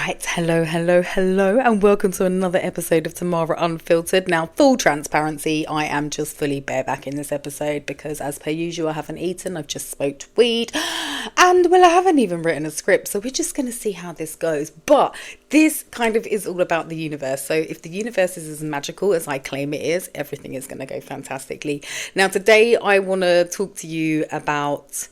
Right, hello, and welcome to another episode of Tamara Unfiltered. Now, full transparency, I am just fully bareback in this episode because, as per usual, I haven't eaten, I've just smoked weed, and well, I haven't even written a script, so we're just going to see how this goes. But this kind of is all about the universe, so if the universe is as magical as I claim it is, everything is going to go fantastically. Now, today I want to talk to you about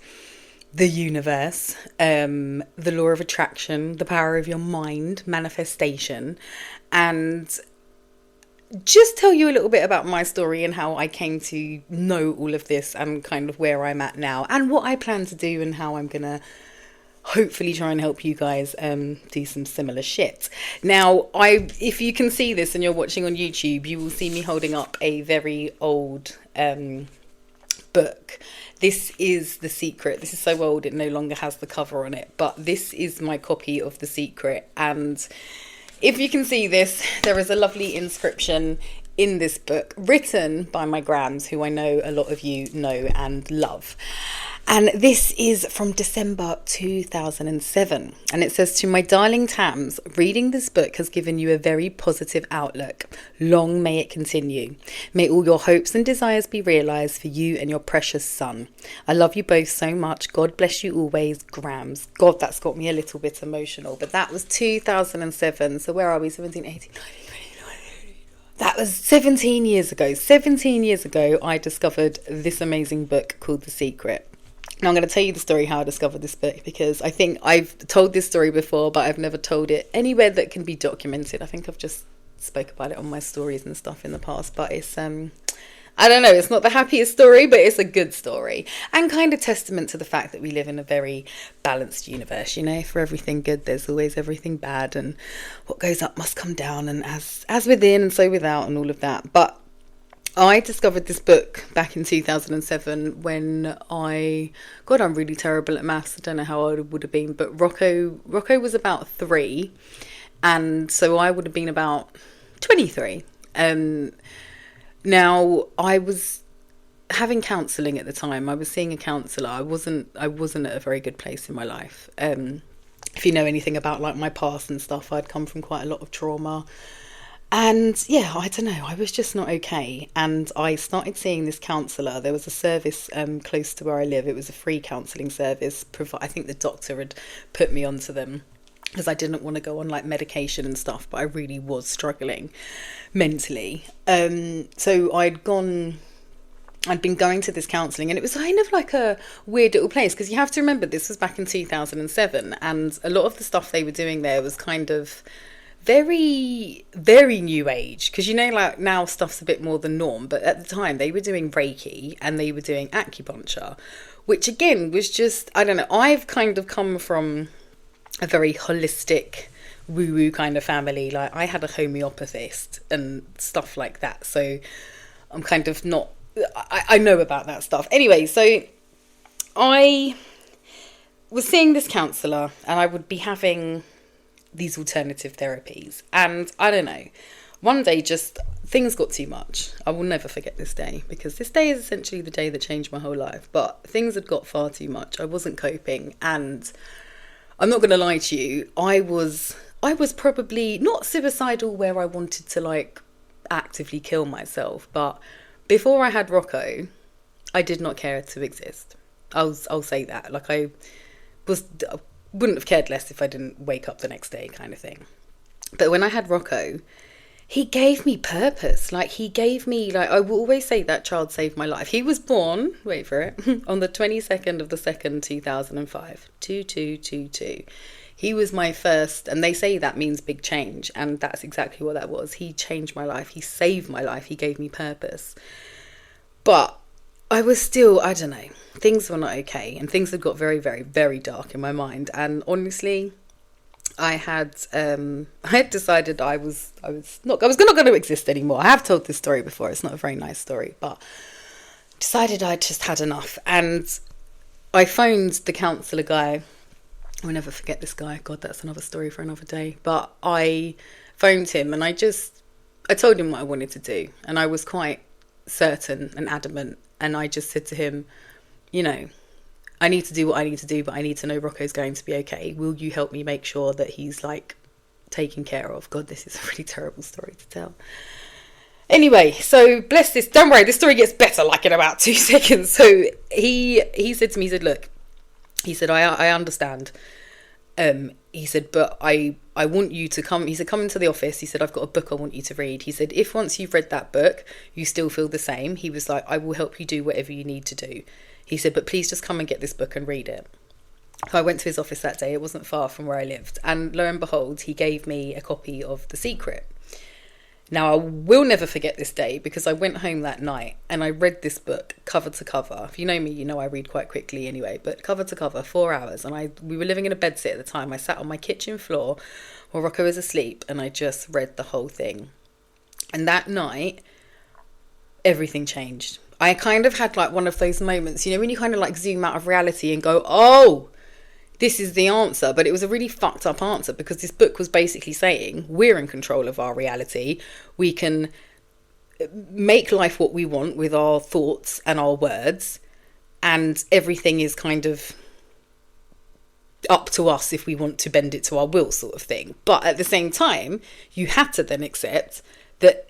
the universe, the law of attraction, the power of your mind, manifestation, and just tell you a little bit about my story and how I came to know all of this and kind of where I'm at now and what I plan to do and how I'm gonna hopefully try and help you guys do some similar shit. Now, if you can see this and you're watching on YouTube, you will see me holding up a very old book. This is The Secret. This is so old it no longer has the cover on it, but this is my copy of The Secret. And if you can see this, there is a lovely inscription in this book written by my grams, who I know a lot of you know and love. And this is from December 2007. And it says, "To my darling Tams, reading this book has given you a very positive outlook. Long may it continue. May all your hopes and desires be realised for you and your precious son. I love you both so much. God bless you always, Grams." God, that's got me a little bit emotional. But that was 2007. So where are we? 17, 18, 19, 20. That was 17 years ago. 17 years ago, I discovered this amazing book called The Secret. Now, I'm going to tell you the story how I discovered this book, because I think I've told this story before, but I've never told it anywhere that can be documented. I think I've just spoke about it on my stories and stuff in the past, but it's, I don't know, it's not the happiest story, but it's a good story and kind of testament to the fact that we live in a very balanced universe. You know, for everything good, there's always everything bad, and what goes up must come down, and as within and so without, and all of that. But I discovered this book back in 2007 when I'm really terrible at maths. I don't know how old I would have been, but Rocco was about 3, and so I would have been about 23. Now, I was having counselling at the time. I was seeing a counsellor. I wasn't at a very good place in my life. If you know anything about like my past and stuff, I'd come from quite a lot of trauma. And yeah, I don't know, I was just not okay. And I started seeing this counsellor. There was a service close to where I live. It was a free counselling service. I think the doctor had put me onto them because I didn't want to go on like medication and stuff, but I really was struggling mentally. So I'd been going to this counselling, and it was kind of like a weird little place, because you have to remember this was back in 2007, and a lot of the stuff they were doing there was kind of very, very new age, because you know, like now stuff's a bit more the norm, but at the time they were doing Reiki and they were doing acupuncture, which again was just, I don't know, I've kind of come from a very holistic woo-woo kind of family. Like I had a homeopathist and stuff like that, so I'm kind of not, I know about that stuff anyway. So I was seeing this counsellor, and I would be having these alternative therapies, and I don't know, one day just things got too much. I will never forget this day, because this day is essentially the day that changed my whole life, but things had got far too much. I wasn't coping, and I'm not going to lie to you, I was probably not suicidal where I wanted to like actively kill myself, but before I had Rocco, I did not care to exist. I'll say that. Like I wouldn't have cared less if I didn't wake up the next day, kind of thing. But when I had Rocco, he gave me purpose. Like he gave me, like I will always say, that child saved my life. He was born, wait for it, on the 22nd of the 2nd, 2005, 2222. He was my first, and they say that means big change, and that's exactly what that was. He changed my life. He saved my life. He gave me purpose. But I was still, I don't know, things were not okay, and things had got very, very, very dark in my mind. And honestly, I had decided I was not going to exist anymore. I have told this story before. It's not a very nice story, but decided I'd just had enough. And I phoned the counsellor guy. I'll never forget this guy. God, that's another story for another day. But I phoned him, and I told him what I wanted to do, and I was quite certain and adamant. And I just said to him, you know, I need to do what I need to do, but I need to know Rocco's going to be okay. Will you help me make sure that he's like taken care of. God, this is a really terrible story to tell. Anyway, so bless this. Don't worry, this story gets better like in about 2 seconds. So he said to me, he said, look, he said, I understand. He said, but I want you to come. He said, come into the office. He said, I've got a book I want you to read. He said, if once you've read that book, you still feel the same, he was like, I will help you do whatever you need to do. He said, but please just come and get this book and read it. So I went to his office that day. It wasn't far from where I lived. And lo and behold, he gave me a copy of The Secret. Now, I will never forget this day because I went home that night and I read this book cover to cover. If you know me, you know I read quite quickly anyway, but cover to cover, 4 hours. And we were living in a bedsit at the time. I sat on my kitchen floor while Rocco was asleep and I just read the whole thing. And that night, everything changed. I kind of had like one of those moments, you know, when you kind of like zoom out of reality and go, oh, this is the answer. But it was a really fucked up answer because this book was basically saying we're in control of our reality. We can make life what we want with our thoughts and our words, and everything is kind of up to us if we want to bend it to our will, sort of thing. But at the same time, you had to then accept that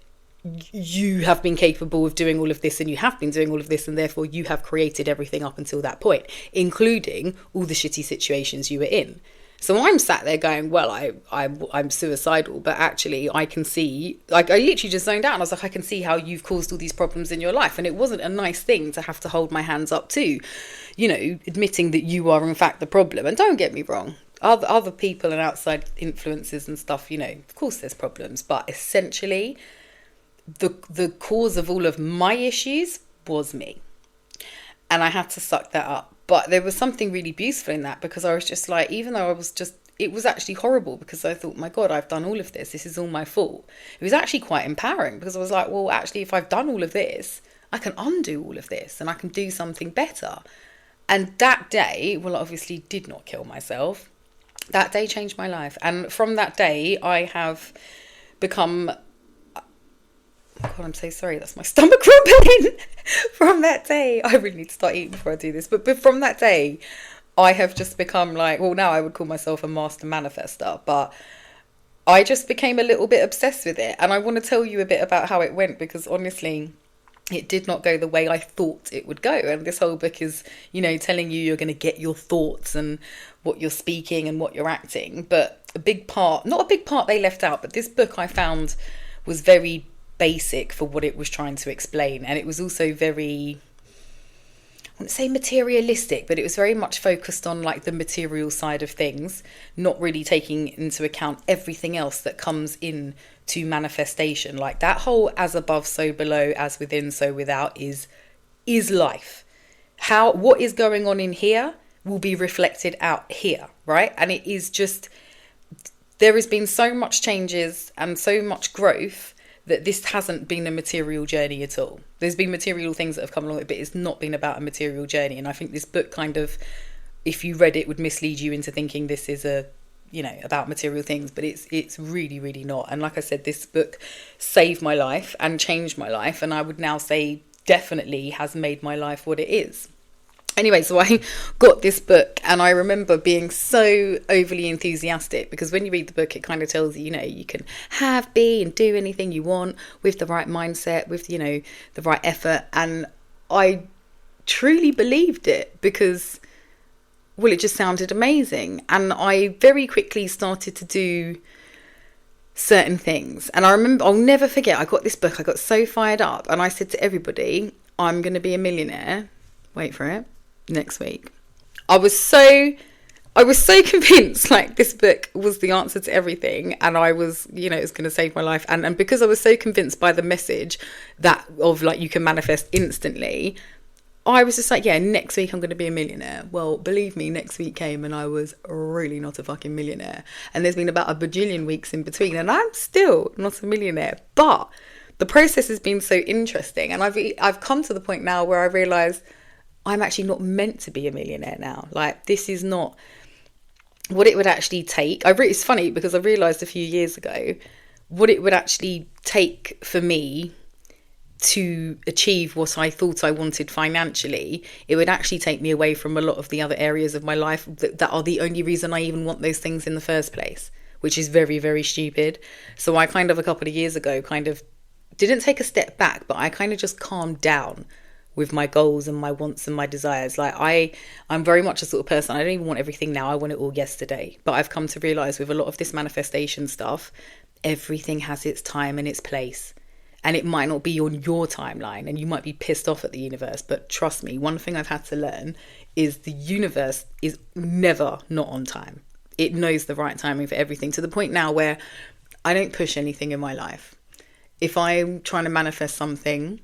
you have been capable of doing all of this and you have been doing all of this, and therefore you have created everything up until that point, including all the shitty situations you were in. So I'm sat there going, well, I'm suicidal, but actually I can see, like, I literally just zoned out and I was like, I can see how you've caused all these problems in your life. And it wasn't a nice thing to have to hold my hands up to, you know, admitting that you are in fact the problem. And don't get me wrong, other people and outside influences and stuff, you know, of course there's problems, but essentially the cause of all of my issues was me, and I had to suck that up. But there was something really beautiful in that, because I was just like, even though it was actually horrible, because I thought, my God, I've done all of this is all my fault. It was actually quite empowering, because I was like, well, actually, if I've done all of this, I can undo all of this and I can do something better. And that day, well, I obviously did not kill myself. That day changed my life, and from that day I have become, God, I'm so sorry, that's my stomach rumbling. From that day, I really need to start eating before I do this, but from that day, I have just become like, well, now I would call myself a master manifester, but I just became a little bit obsessed with it. And I want to tell you a bit about how it went, because honestly, it did not go the way I thought it would go. And this whole book is, you know, telling you you're going to get your thoughts and what you're speaking and what you're acting. But not a big part they left out, but this book I found was very basic for what it was trying to explain. And it was also very, I wouldn't say materialistic, but it was very much focused on like the material side of things, not really taking into account everything else that comes in to manifestation. Like that whole as above, so below, as within, so without is life. What is going on in here will be reflected out here, right? And it is just, there has been so much changes and so much growth that this hasn't been a material journey at all. There's been material things that have come along with it, but it's not been about a material journey. And I think this book kind of, if you read it, would mislead you into thinking this is about material things, but it's really, really not. And like I said, this book saved my life and changed my life, and I would now say definitely has made my life what it is. Anyway, so I got this book and I remember being so overly enthusiastic, because when you read the book, it kind of tells you, you can be and do anything you want with the right mindset, with, the right effort. And I truly believed it because, well, it just sounded amazing. And I very quickly started to do certain things. And I remember, I'll never forget, I got this book, I got so fired up and I said to everybody, I'm going to be a millionaire. Wait for it. Next week. I was so convinced like this book was the answer to everything, and I was, it was going to save my life, and because I was so convinced by the message that of like you can manifest instantly, I was just like, yeah, next week I'm going to be a millionaire. Well, believe me, next week came and I was really not a fucking millionaire, and there's been about a bajillion weeks in between and I'm still not a millionaire. But the process has been so interesting, and I've come to the point now where I realise I'm actually not meant to be a millionaire now. Like, this is not what it would actually take. It's funny because I realised a few years ago what it would actually take for me to achieve what I thought I wanted financially. It would actually take me away from a lot of the other areas of my life that are the only reason I even want those things in the first place, which is very, very stupid. So I kind of, a couple of years ago, kind of didn't take a step back, but I kind of just calmed down with my goals and my wants and my desires. Like I'm very much a sort of person, I don't even want everything now, I want it all yesterday. But I've come to realize with a lot of this manifestation stuff, everything has its time and its place. And it might not be on your timeline, and you might be pissed off at the universe. But trust me, one thing I've had to learn is the universe is never not on time. It knows the right timing for everything, to the point now where I don't push anything in my life. If I'm trying to manifest something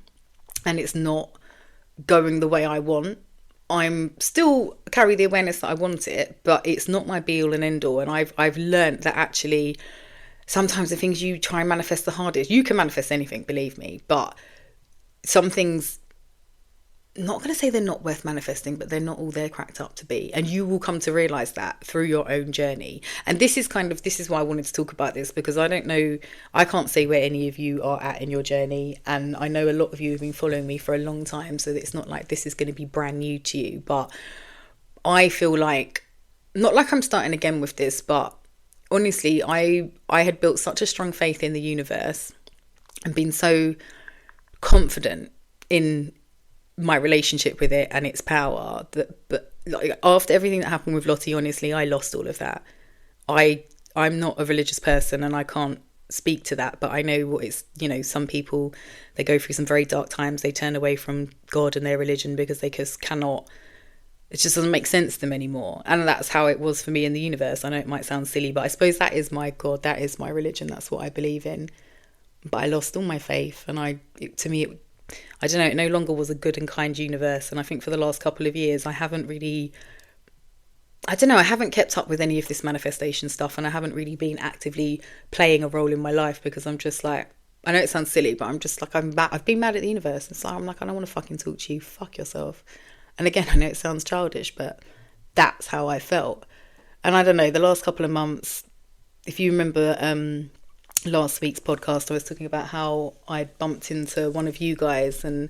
and it's not going the way I want, I'm still carry the awareness that I want it, but it's not my be all and end all. And I've learned that actually sometimes the things you try and manifest the hardest, you can manifest anything, believe me, but some things, not going to say they're not worth manifesting, but they're not all they're cracked up to be. And you will come to realize that through your own journey. And this is why I wanted to talk about this, because I don't know, I can't say where any of you are at in your journey. And I know a lot of you have been following me for a long time, so it's not like this is going to be brand new to you. But I feel like, not like I'm starting again with this, but honestly, I had built such a strong faith in the universe and been so confident in my relationship with it and its power but like, after everything that happened with Lottie, honestly, I lost all of that. I'm not a religious person and I can't speak to that, but I know what it's, some people, they go through some very dark times, they turn away from God and their religion because they just cannot, it just doesn't make sense to them anymore. And that's how it was for me in the universe. I know it might sound silly, but I suppose that is my God, that is my religion, that's what I believe in. But I lost all my faith, and I don't know, it no longer was a good and kind universe. And I think for the last couple of years, I haven't kept up with any of this manifestation stuff, and I haven't really been actively playing a role in my life, because I'm just like, I know it sounds silly, but I'm just like, I've been mad at the universe. And so I'm like, I don't want to fucking talk to you. Fuck yourself. And again, I know it sounds childish, but that's how I felt. And I don't know, the last couple of months, if you remember last week's podcast, I was talking about how I bumped into one of you guys, and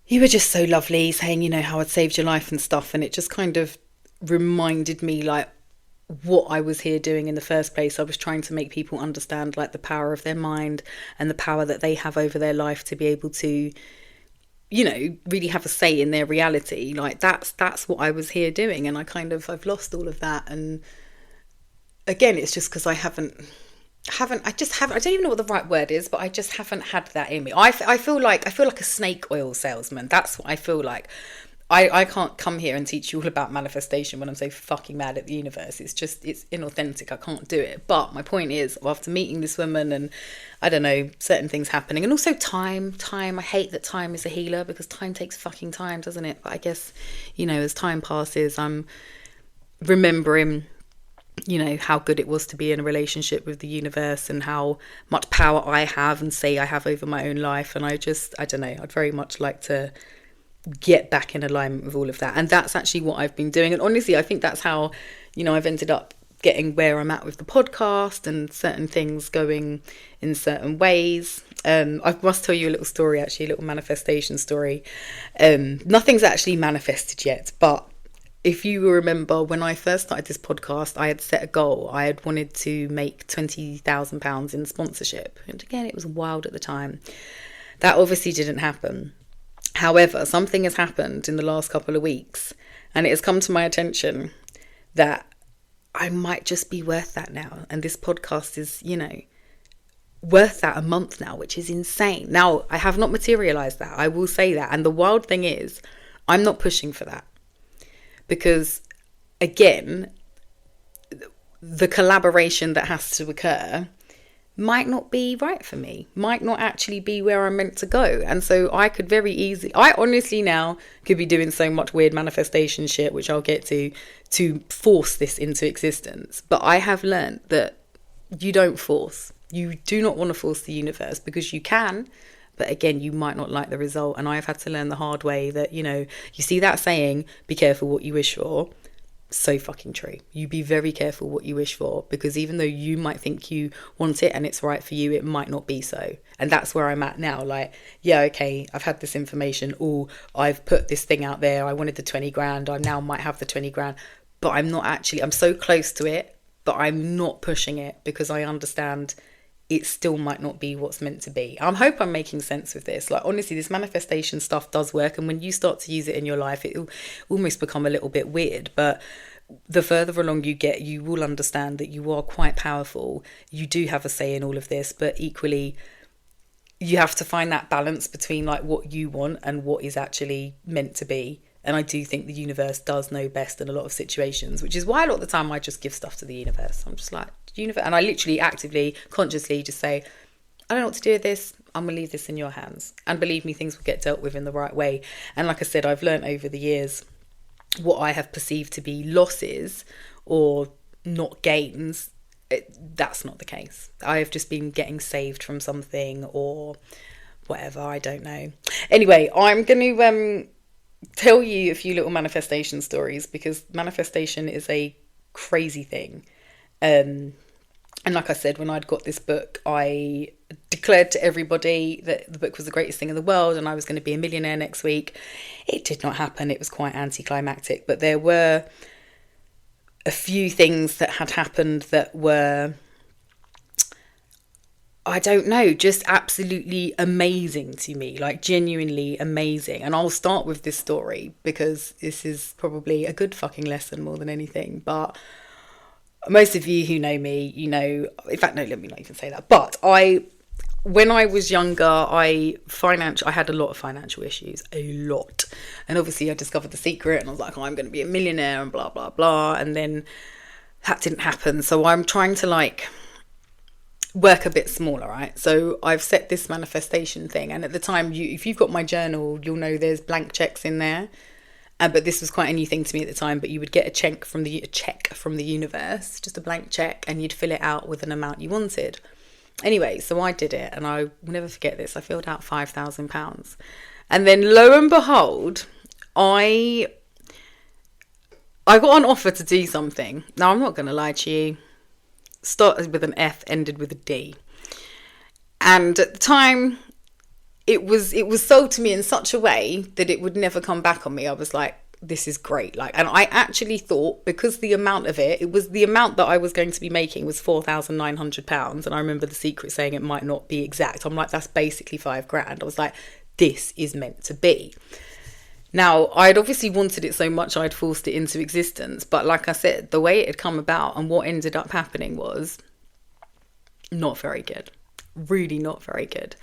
you were just so lovely, saying, how I'd saved your life and stuff. And it just kind of reminded me, like, what I was here doing in the first place. I was trying to make people understand, like, the power of their mind and the power that they have over their life to be able to, really have a say in their reality. Like, that's what I was here doing. And I've lost all of that. And again, it's just because I don't even know what the right word is, but I just haven't had that in me. I feel like a snake oil salesman. That's what I feel like. I can't come here and teach you all about manifestation when I'm so fucking mad at the universe. It's inauthentic. I can't do it. But my point is, after meeting this woman and, I don't know, certain things happening, and also time, I hate that time is a healer, because time takes fucking time, doesn't it? But I guess, as time passes, I'm remembering, how good it was to be in a relationship with the universe, and how much power I have and say I have over my own life. And I don't know, I'd very much like to get back in alignment with all of that. And that's actually what I've been doing. And honestly, I think that's how, I've ended up getting where I'm at with the podcast and certain things going in certain ways. I must tell you a little story, actually, a little manifestation story. Nothing's actually manifested yet, but if you remember, when I first started this podcast, I had set a goal. I had wanted to make £20,000 in sponsorship. And again, it was wild at the time. That obviously didn't happen. However, something has happened in the last couple of weeks, and it has come to my attention that I might just be worth that now. And this podcast is, worth that a month now, which is insane. Now, I have not materialised that. I will say that. And the wild thing is, I'm not pushing for that. Because, again, the collaboration that has to occur might not be right for me, might not actually be where I'm meant to go. And so I honestly now could be doing so much weird manifestation shit, which I'll get to force this into existence. But I have learned that you don't force. You do not want to force the universe, because you can, but again, you might not like the result. And I've had to learn the hard way that, you see that saying, be careful what you wish for. So fucking true. You be very careful what you wish for, because even though you might think you want it and it's right for you, it might not be so. And that's where I'm at now. Like, yeah, okay, I've had this information. Oh, I've put this thing out there. I wanted the 20 grand. I now might have the 20 grand, but I'm not actually, I'm so close to it. but I'm not pushing it because I understand it still might not be what's meant to be. I hope I'm making sense with this. Like, honestly, this manifestation stuff does work, and when you start to use it in your life, it'll almost become a little bit weird. But the further along you get, you will understand that you are quite powerful. You do have a say in all of this, but equally, you have to find that balance between like what you want and what is actually meant to be. And I do think the universe does know best in a lot of situations, which is why a lot of the time I just give stuff to the universe. I'm just like, universe, and I literally actively, consciously just say, I don't know what to do with this. I'm going to leave this in your hands. And believe me, things will get dealt with in the right way. And like I said, I've learned over the years what I have perceived to be losses or not gains. That's not the case. I have just been getting saved from something or whatever. I don't know. Anyway, I'm going to tell you a few little manifestation stories, because manifestation is a crazy thing. And like I said, when I'd got this book, I declared to everybody that the book was the greatest thing in the world and I was going to be a millionaire next week. It did not happen. It was quite anticlimactic, but there were a few things that had happened that were, I don't know, just absolutely amazing to me, like genuinely amazing. And I'll start with this story because this is probably a good fucking lesson more than anything. But most of you who know me, you know, in fact, no, let me not even say that. But when I was younger, I had a lot of financial issues, a lot. And obviously I discovered The Secret and I was like, oh, I'm going to be a millionaire and blah, blah, blah. And then that didn't happen. So I'm trying to like work a bit smaller, right? So I've set this manifestation thing. And at the time, if you've got my journal, you'll know there's blank checks in there. But this was quite a new thing to me at the time. But you would get a check from the universe, just a blank check, and you'd fill it out with an amount you wanted. Anyway, so I did it, and I will never forget this. I filled out £5,000, and then lo and behold, I got an offer to do something. Now, I'm not going to lie to you. Started with an F, ended with a D, and at the time, it was sold to me in such a way that it would never come back on me. I was like, this is great. Like, and I actually thought, because the amount of it was the amount that I was going to be making was £4,900. And I remember The Secret saying it might not be exact. I'm like, that's basically £5,000. I was like, this is meant to be. Now, I'd obviously wanted it so much I'd forced it into existence. But like I said, the way it had come about and what ended up happening was not very good. Really not very good.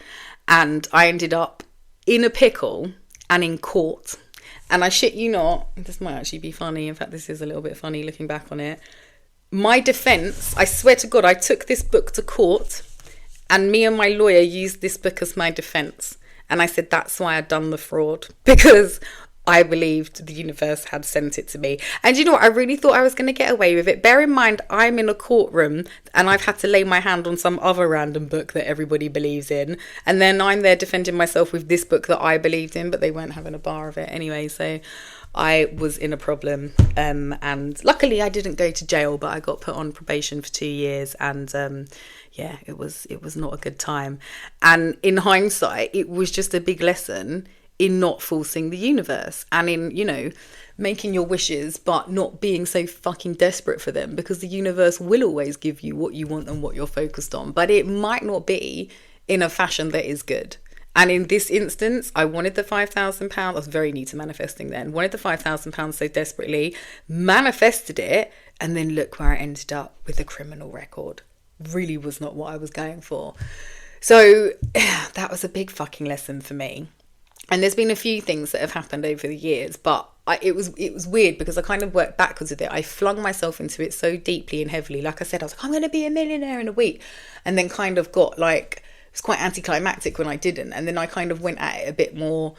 And I ended up in a pickle and in court. And I shit you not, this might actually be funny. In fact, this is a little bit funny looking back on it. My defence, I swear to God, I took this book to court and me and my lawyer used this book as my defence. And I said, that's why I'd done the fraud, because I believed the universe had sent it to me. And you know what? I really thought I was going to get away with it. Bear in mind, I'm in a courtroom and I've had to lay my hand on some other random book that everybody believes in. And then I'm there defending myself with this book that I believed in, but they weren't having a bar of it anyway. So I was in a problem. And luckily I didn't go to jail, but I got put on probation for 2 years. And yeah, it was not a good time. And in hindsight, it was just a big lesson in not forcing the universe and in, you know, making your wishes, but not being so fucking desperate for them, because the universe will always give you what you want and what you're focused on, but it might not be in a fashion that is good. And in this instance, I wanted the £5,000. I was very new to manifesting then. Wanted the £5,000 so desperately, manifested it, and then look where I ended up with a criminal record. Really was not what I was going for. So that was a big fucking lesson for me. And there's been a few things that have happened over the years, but it was weird because I kind of worked backwards with it. I flung myself into it so deeply and heavily. Like I said, I was like, I'm going to be a millionaire in a week. And then kind of got like, it was quite anticlimactic when I didn't. And then I kind of went at it a bit more,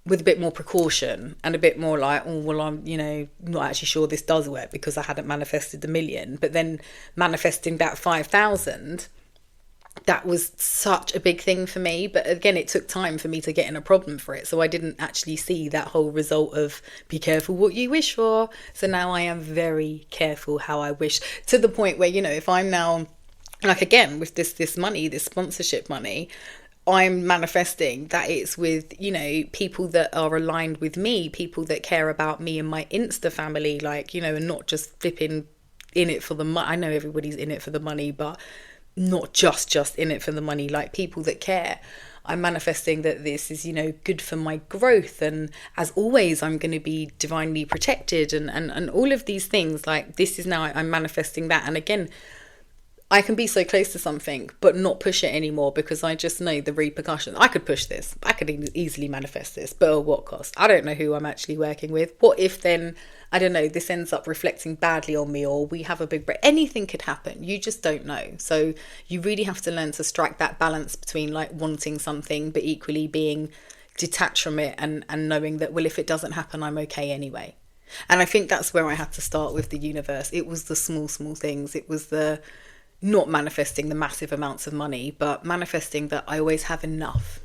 with a bit more precaution and a bit more like, oh, well, I'm, you know, not actually sure this does work because I hadn't manifested the million. But then manifesting that 5,000, that was such a big thing for me. But again, it took time for me to get in a problem for it. So I didn't actually see that whole result of be careful what you wish for. So now I am very careful how I wish, to the point where, you know, if I'm now, like again, with this money, this sponsorship money, I'm manifesting that it's with, you know, people that are aligned with me, people that care about me and my Insta family, like, you know, and not just flipping in it for the money. I know everybody's in it for the money, but not just in it for the money, like people that care. I'm manifesting that this is, good for my growth. And as always, I'm going to be divinely protected and all of these things. Like this is now, I'm manifesting that. And again, I can be so close to something, but not push it anymore because I just know the repercussions. I could push this. I could easily manifest this, but at what cost? I don't know who I'm actually working with. What if then, I don't know, this ends up reflecting badly on me, or we have a big break? Anything could happen. You just don't know. So you really have to learn to strike that balance between like wanting something, but equally being detached from it and knowing that, well, if it doesn't happen, I'm okay anyway. And I think that's where I had to start with the universe. It was the small things. It was the not manifesting the massive amounts of money, but manifesting that I always have enough.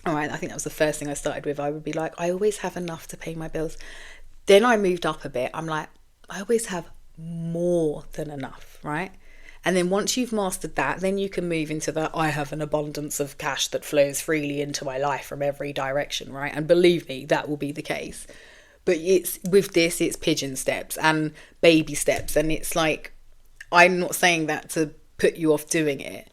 All right, I think that was the first thing I started with. I would be like, I always have enough to pay my bills. Then I moved up a bit. I'm like, I always have more than enough, right? And then once you've mastered that, then you can move into the, I have an abundance of cash that flows freely into my life from every direction, right? And believe me, that will be the case. But it's with this, it's pigeon steps and baby steps. And it's like, I'm not saying that to put you off doing it.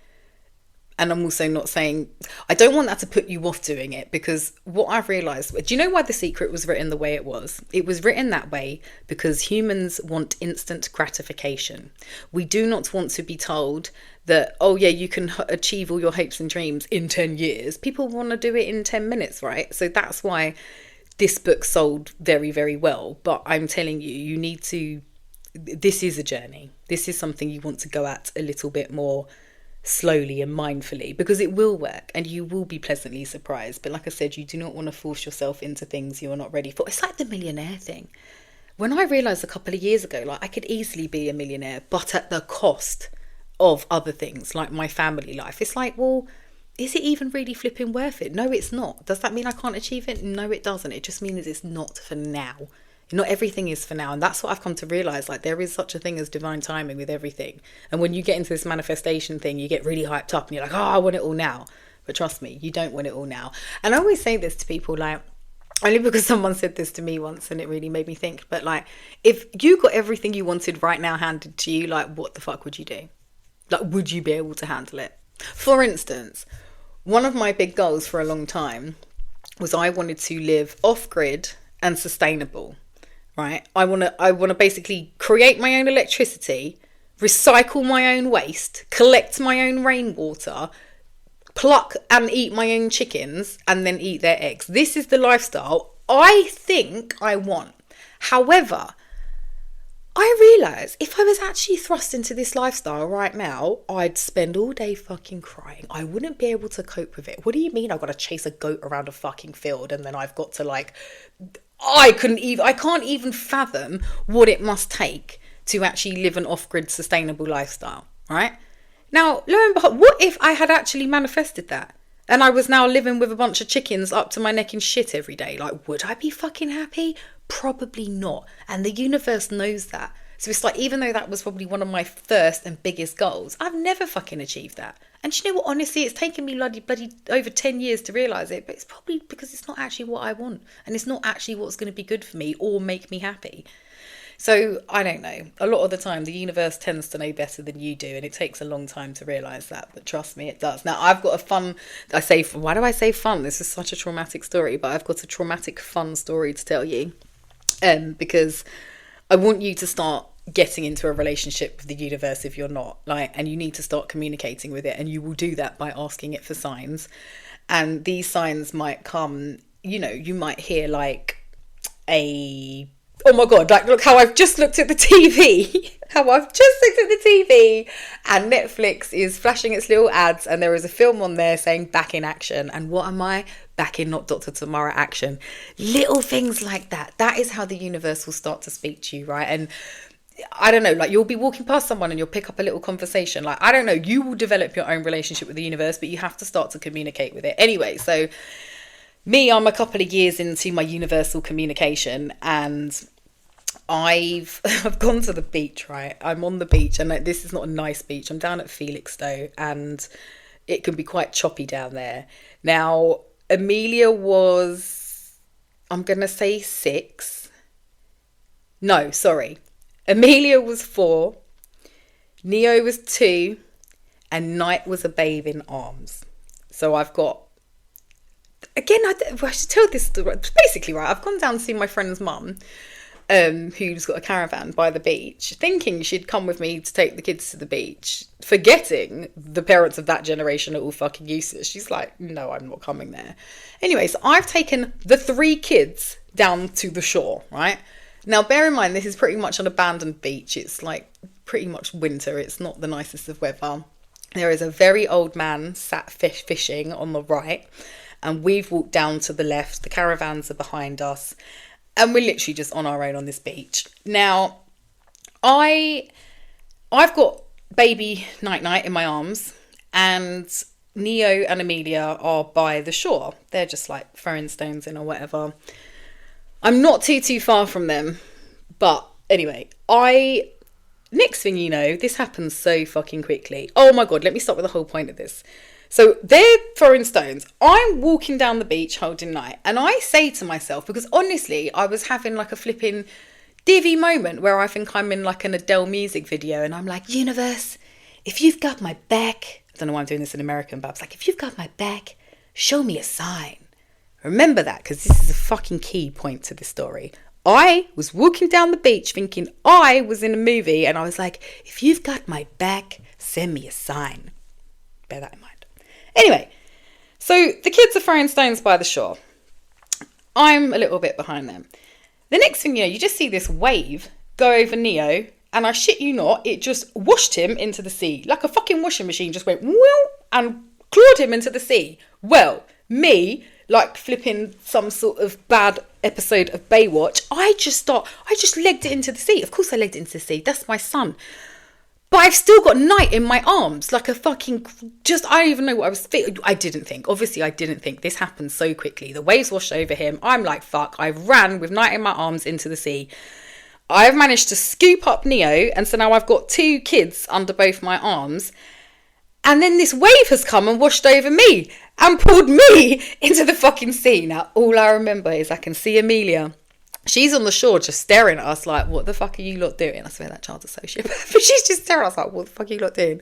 And I'm also not saying, I don't want that to put you off doing it, because what I've realised, do you know why The Secret was written the way it was? It was written that way because humans want instant gratification. We do not want to be told that, oh yeah, you can achieve all your hopes and dreams in 10 years. People want to do it in 10 minutes, right? So that's why this book sold very, very well. But I'm telling you, you need to, this is a journey. This is something you want to go at a little bit more slowly and mindfully, because it will work and you will be pleasantly surprised. But like I said, you do not want to force yourself into things you are not ready for. It's like the millionaire thing. When I realised a couple of years ago, like I could easily be a millionaire, but at the cost of other things like my family life. It's like, well, is it even really flipping worth it? No, it's not. Does that mean I can't achieve it? No, it doesn't. It just means it's not for now. Not everything is for now. And that's what I've come to realise. Like there is such a thing as divine timing with everything. And when you get into this manifestation thing, you get really hyped up and you're like, oh, I want it all now. But trust me, you don't want it all now. And I always say this to people, like, only because someone said this to me once and it really made me think. But like, if you got everything you wanted right now handed to you, like what the fuck would you do? Like, would you be able to handle it? For instance, one of my big goals for a long time was I wanted to live off-grid and sustainable. Right, I want to basically create my own electricity, recycle my own waste, collect my own rainwater, pluck and eat my own chickens, and then eat their eggs. This is the lifestyle I think I want. However, I realise if I was actually thrust into this lifestyle right now, I'd spend all day fucking crying. I wouldn't be able to cope with it. What do you mean I've got to chase a goat around a fucking field and then I've got to like... I can't even fathom what it must take to actually live an off-grid sustainable lifestyle, right? Now, lo and behold, what if I had actually manifested that and I was now living with a bunch of chickens up to my neck in shit every day? Like, would I be fucking happy? Probably not. And the universe knows that. So it's like, even though that was probably one of my first and biggest goals, I've never fucking achieved that. And you know what, honestly, it's taken me bloody over 10 years to realise it, but it's probably because it's not actually what I want. And it's not actually what's going to be good for me or make me happy. So I don't know. A lot of the time, the universe tends to know better than you do. And it takes a long time to realise that. But trust me, it does. Now, I've got a fun... why do I say fun? This is such a traumatic story. But I've got a traumatic fun story to tell you. Because I want you to start getting into a relationship with the universe if you're not, like, and you need to start communicating with it, and you will do that by asking it for signs. And these signs might come, you might hear like oh my god, like look how I've just looked at the TV and Netflix is flashing its little ads and there is a film on there saying back in action. And what am I? Back in not Dr. Tamara action. Little things like that. That is how the universe will start to speak to you, right? And I don't know, like you'll be walking past someone and you'll pick up a little conversation. Like, I don't know, you will develop your own relationship with the universe, but you have to start to communicate with it. Anyway, so I'm a couple of years into my universal communication and I've gone to the beach, right? I'm on the beach and like, this is not a nice beach. I'm down at Felixstowe and it can be quite choppy down there. Now, Amelia was, I'm going to say 6. No, sorry. Amelia was 4, Neo was 2, and Night was a babe in arms. So I've got, again, I should tell this story. Basically, right, I've gone down to see my friend's mum, who's got a caravan by the beach, thinking she'd come with me to take the kids to the beach, forgetting the parents of that generation are all fucking useless. She's like, no, I'm not coming there. Anyway, so I've taken the 3 kids down to the shore, right? Now, bear in mind, this is pretty much an abandoned beach. It's like pretty much winter. It's not the nicest of weather. There is a very old man sat fishing on the right, and we've walked down to the left. The caravans are behind us, and we're literally just on our own on this beach. Now, I've got baby Night in my arms, and Neo and Amelia are by the shore. They're just like throwing stones in or whatever. I'm not too far from them, but anyway, next thing you know, this happens so fucking quickly. Oh my God, let me start with the whole point of this. So they're throwing stones. I'm walking down the beach holding Night, and I say to myself, because honestly, I was having like a flipping divvy moment where I think I'm in like an Adele music video, and I'm like, universe, if you've got my back, I don't know why I'm doing this in American, but I was like, if you've got my back, show me a sign. Remember that, because this is a fucking key point to this story. I was walking down the beach thinking I was in a movie, and I was like, if you've got my back, send me a sign. Bear that in mind. Anyway, so the kids are throwing stones by the shore. I'm a little bit behind them. The next thing you know, you just see this wave go over Neo, and I shit you not, it just washed him into the sea. Like a fucking washing machine just went whoo and clawed him into the sea. Well, me, like flipping some sort of bad episode of Baywatch, I just legged it into the sea. Of course I legged it into the sea. That's my son. But I've still got Night in my arms, like a fucking, I don't even know what I was feeling. I didn't think this happened so quickly. The waves washed over him. I'm like, fuck. I ran with Night in my arms into the sea. I've managed to scoop up Neo, and so now I've got 2 kids under both my arms. And then this wave has come and washed over me and pulled me into the fucking sea. Now, all I remember is I can see Amelia. She's on the shore just staring at us like, what the fuck are you lot doing? I swear that child's a sociopath. But she's just staring at us like, what the fuck are you lot doing?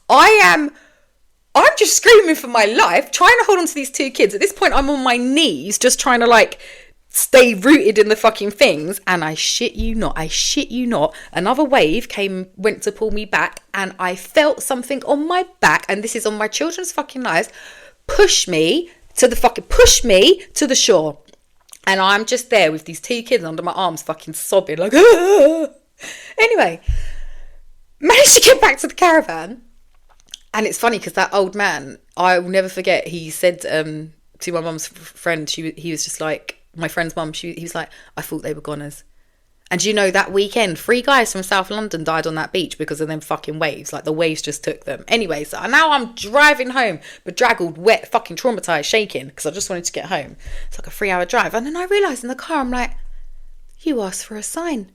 I'm just screaming for my life, trying to hold on to these 2 kids. At this point, I'm on my knees, just trying to like stay rooted in the fucking things. And I shit you not, another wave went to pull me back, and I felt something on my back, and this is on my children's fucking lives, push me to the shore. And I'm just there with these 2 kids under my arms fucking sobbing like, ah! Anyway, managed to get back to the caravan. And it's funny because that old man, I will never forget, he said to my mum's friend, he was just like, my friend's mum, he was like, I thought they were goners. And you know, that weekend, 3 guys from South London died on that beach because of them fucking waves. Like, the waves just took them. Anyway, so now I'm driving home, bedraggled, wet, fucking traumatised, shaking, because I just wanted to get home. It's like a 3-hour drive. And then I realised in the car, I'm like, you asked for a sign.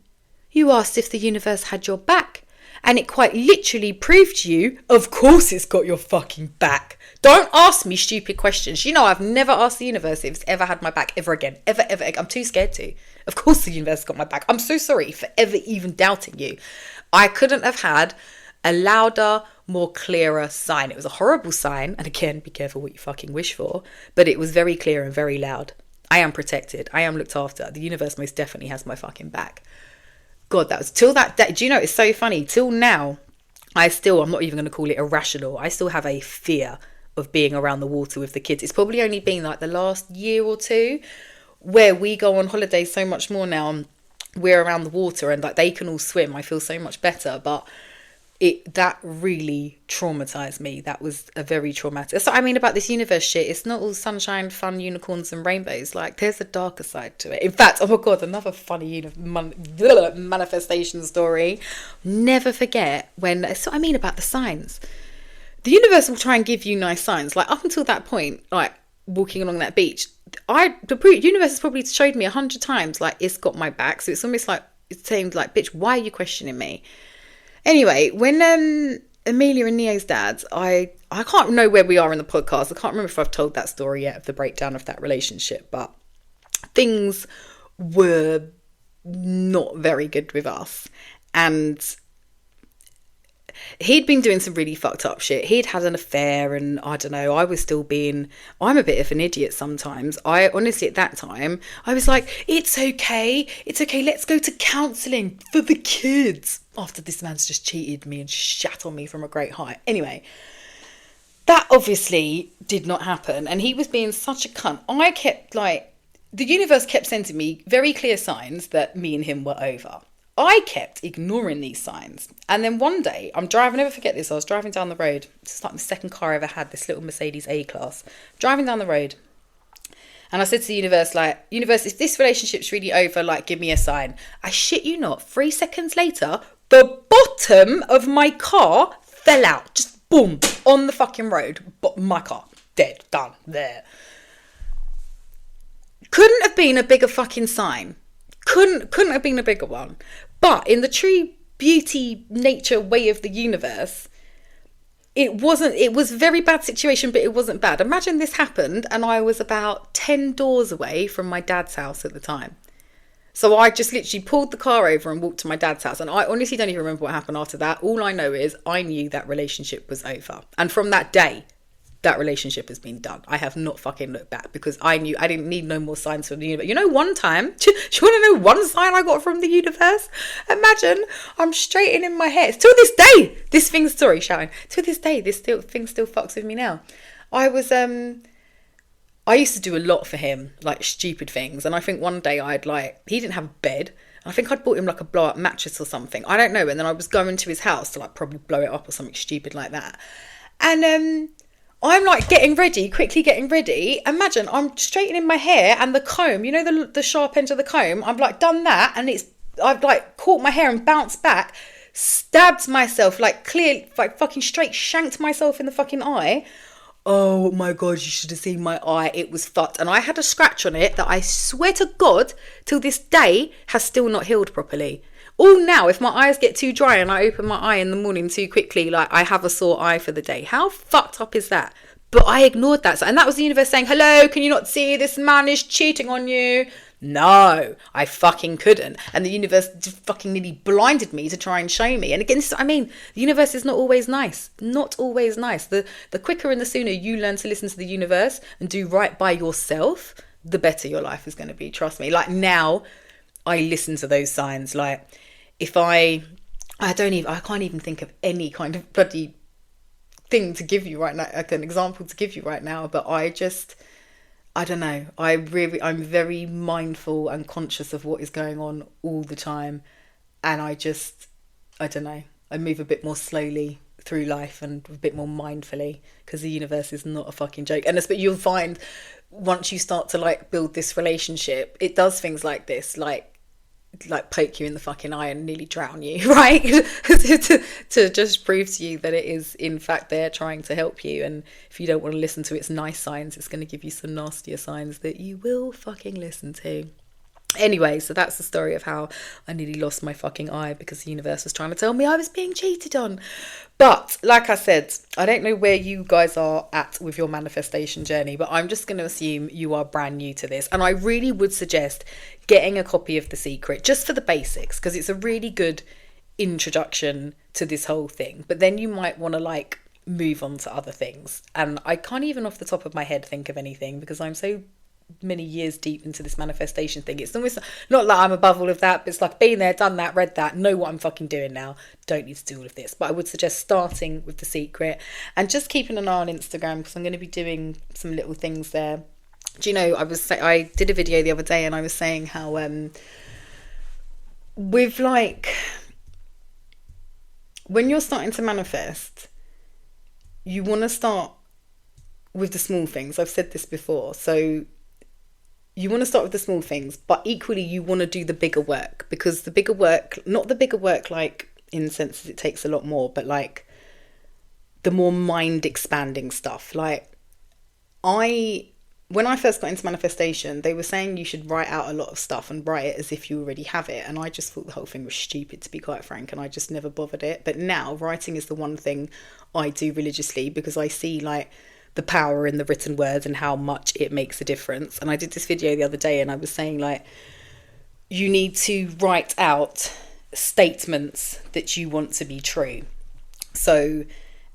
You asked if the universe had your back. And it quite literally proved to you, of course it's got your fucking back. Don't ask me stupid questions. You know, I've never asked the universe if it's ever had my back ever again. Ever. I'm too scared to. Of course the universe got my back. I'm so sorry for ever even doubting you. I couldn't have had a louder, more clearer sign. It was a horrible sign. And again, be careful what you fucking wish for. But it was very clear and very loud. I am protected. I am looked after. The universe most definitely has my fucking back. God, that was till that day. Do you know, it's so funny. Till now, I'm not even going to call it irrational. I still have a fear of being around the water with the kids. It's probably only been like the last year or 2 where we go on holiday so much more now. We're around the water and like they can all swim. I feel so much better. But that really traumatized me. That was a very traumatic. So I mean, about this universe shit, it's not all sunshine, fun, unicorns and rainbows. Like, there's a darker side to it. In fact, oh my God, another funny manifestation story. Never forget so I mean about the signs. The universe will try and give you nice signs. Like, up until that point, like walking along that beach, the universe has probably showed me 100 times, like, it's got my back. So it's almost like it's saying, like, bitch, why are you questioning me? Anyway, when Amelia and Neo's dad, I can't know where we are in the podcast. I can't remember if I've told that story yet of the breakdown of that relationship, but things were not very good with us. And he'd been doing some really fucked up shit. He'd had an affair, and I don't know, I'm a bit of an idiot sometimes. I honestly, at that time, I was like, it's okay, let's go to counselling for the kids. After this man's just cheated me and shat on me from a great height. Anyway, that obviously did not happen, and he was being such a cunt. The universe kept sending me very clear signs that me and him were over. I kept ignoring these signs. And then one day, I'll never forget this, I was driving down the road. This is like the second car I ever had, this little Mercedes A-Class. Driving down the road. And I said to the universe, universe, if this relationship's really over, give me a sign. I shit you not, 3 seconds later, the bottom of my car fell out. Just boom, on the fucking road. My car, dead, done, there. Couldn't have been a bigger fucking sign. Couldn't have been a bigger one. But in the true beauty, nature way of the universe, it was a very bad situation, but it wasn't bad. Imagine this happened and I was about 10 doors away from my dad's house at the time. So I just literally pulled the car over and walked to my dad's house. And I honestly don't even remember what happened after that. All I know is I knew that relationship was over. And from that day, that relationship has been done. I have not fucking looked back because I knew I didn't need no more signs from the universe. You know, one time, do you want to know one sign I got from the universe? Imagine I'm straightening my hair. To this day, to this day, thing still fucks with me now. I used to do a lot for him, stupid things. And I think one day he didn't have a bed. I think I'd bought him a blow up mattress or something. I don't know. And then I was going to his house to probably blow it up or something stupid like that. And, I'm quickly getting ready. Imagine I'm straightening my hair and the comb, you know, the sharp end of the comb. I've done that and I've caught my hair and bounced back, stabbed myself, fucking straight shanked myself in the fucking eye. Oh my God, you should have seen my eye. It was fucked. And I had a scratch on it that I swear to God, till this day, has still not healed properly. All now, if my eyes get too dry and I open my eye in the morning too quickly, I have a sore eye for the day. How fucked up is that? But I ignored that. And that was the universe saying, hello, can you not see this man is cheating on you? No, I fucking couldn't. And the universe just fucking nearly blinded me to try and show me. And again, the universe is not always nice. Not always nice. The quicker and the sooner you learn to listen to the universe and do right by yourself, the better your life is going to be. Trust me. Now, I listen to those signs. If I can't even think of any kind of bloody thing to give you right now, an example to give you right now, but I don't know. I'm very mindful and conscious of what is going on all the time. And I don't know. I move a bit more slowly through life and a bit more mindfully because the universe is not a fucking joke. But you'll find once you start to build this relationship, it does things like this, poke you in the fucking eye and nearly drown you, right? to just prove to you that it is in fact there trying to help you. And if you don't want to listen to its nice signs, it's going to give you some nastier signs that you will fucking listen to. Anyway, so that's the story of how I nearly lost my fucking eye because the universe was trying to tell me I was being cheated on. But like I said, I don't know where you guys are at with your manifestation journey, but I'm just going to assume you are brand new to this. And I really would suggest getting a copy of The Secret just for the basics, because it's a really good introduction to this whole thing. But then you might want to move on to other things. And I can't even off the top of my head think of anything because I'm so many years deep into this manifestation thing. It's almost not like I'm above all of that, but it's been there, done that, read that, know what I'm fucking doing now, don't need to do all of this. But I would suggest starting with The Secret and just keeping an eye on Instagram because I'm going to be doing some little things there. Do you know, I did a video the other day and I was saying how with when you're starting to manifest, you want to start with the small things. I've said this before. So you want to start with the small things, but equally you want to do the bigger work, because the bigger work, not the bigger work in the sense that it takes a lot more, but the more mind expanding stuff. When I first got into manifestation, they were saying you should write out a lot of stuff and write it as if you already have it. And I just thought the whole thing was stupid, to be quite frank. And I just never bothered it. But now writing is the one thing I do religiously because I see the power in the written word and how much it makes a difference. And I did this video the other day and I was saying you need to write out statements that you want to be true. So,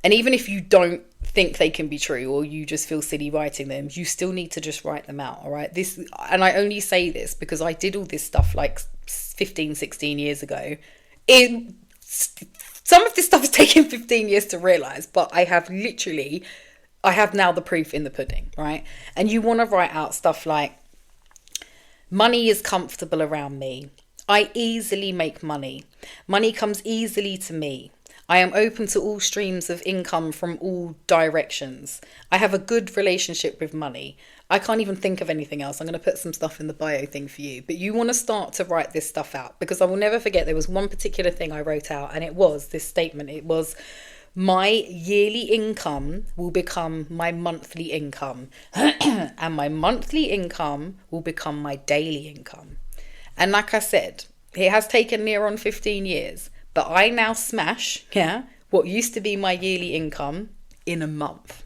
and even if you don't think they can be true, or you just feel silly writing them, you still need to just write them out. All right. And I only say this because I did all this stuff like 15, 16 years ago. Some of this stuff has taken 15 years to realize, but I have now the proof in the pudding, right? And you want to write out stuff like, money is comfortable around me. I easily make money. Money comes easily to me. I am open to all streams of income from all directions. I have a good relationship with money. I can't even think of anything else. I'm going to put some stuff in the bio thing for you. But you want to start to write this stuff out, because I will never forget there was one particular thing I wrote out, and it was this statement. It was, my yearly income will become my monthly income and my monthly income will become my daily income. And like I said, it has taken near on 15 years. But I now smash, what used to be my yearly income in a month.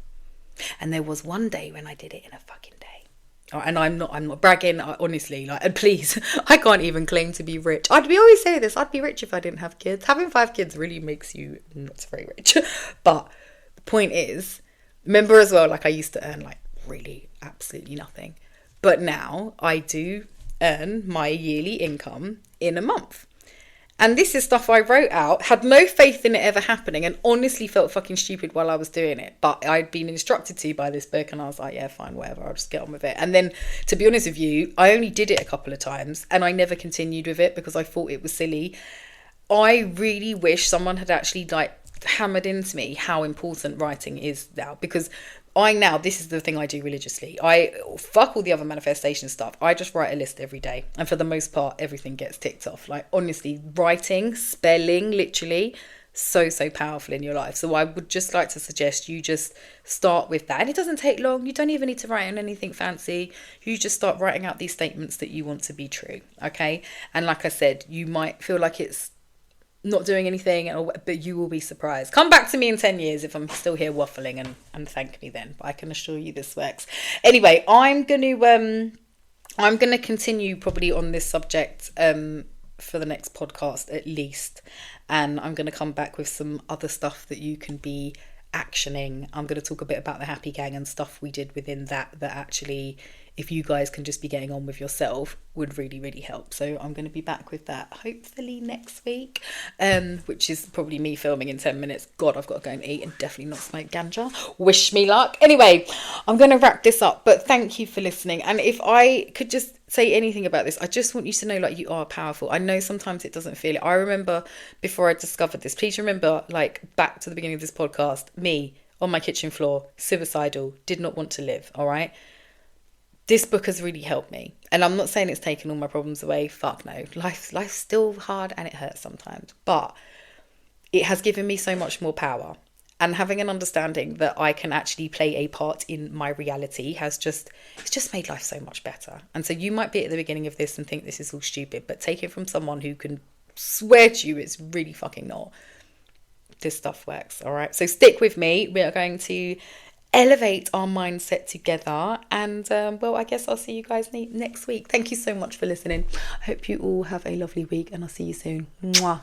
And there was one day when I did it in a fucking day. And I'm not bragging, honestly. Like, and please, I can't even claim to be rich. We always say this, I'd be rich if I didn't have kids. Having 5 kids really makes you not very rich. But the point is, remember as well, like, I used to earn like really absolutely nothing. But now I do earn my yearly income in a month. And this is stuff I wrote out, had no faith in it ever happening, and honestly felt fucking stupid while I was doing it. But I'd been instructed to by this book, and I was like, yeah, fine, whatever, I'll just get on with it. And then, to be honest with you, I only did it a couple of times, and I never continued with it because I thought it was silly. I really wish someone had actually like hammered into me how important writing is now, because this is the thing I do religiously. I fuck all the other manifestation stuff. I just write a list every day. And for the most part, everything gets ticked off. Like, honestly, writing, spelling, literally, so powerful in your life. So I would just like to suggest you just start with that. And it doesn't take long. You don't even need to write on anything fancy. You just start writing out these statements that you want to be true. Okay. And like I said, you might feel like it's not doing anything, but you will be surprised. Come back to me in 10 years if I'm still here waffling and thank me then. But I can assure you this works. Anyway, I'm gonna continue probably on this subject for the next podcast at least, and I'm gonna come back with some other stuff that you can be actioning. I'm gonna talk a bit about the Happy Gang and stuff we did within that actually, if you guys can just be getting on with yourself, would really help. So I'm going to be back with that hopefully next week, which is probably me filming in 10 minutes. God, I've got to go and eat and definitely not smoke ganja. Wish me luck. Anyway, I'm going to wrap this up, but thank you for listening. And if I could just say anything about this, I just want you to know, like, you are powerful. I know sometimes it doesn't feel it. I remember before I discovered this, please remember, like, back to the beginning of this podcast, me on my kitchen floor, suicidal, did not want to live. All right. This book has really helped me. And I'm not saying it's taken all my problems away. Fuck no. Life's still hard and it hurts sometimes. But it has given me so much more power. And having an understanding that I can actually play a part in my reality it's just made life so much better. And so you might be at the beginning of this and think this is all stupid, but take it from someone who can swear to you it's really fucking not. This stuff works. All right. So stick with me. We are going to elevate our mindset together, and well, I guess I'll see you guys next week. Thank you so much for listening. I hope you all have a lovely week, and I'll see you soon. Mwah.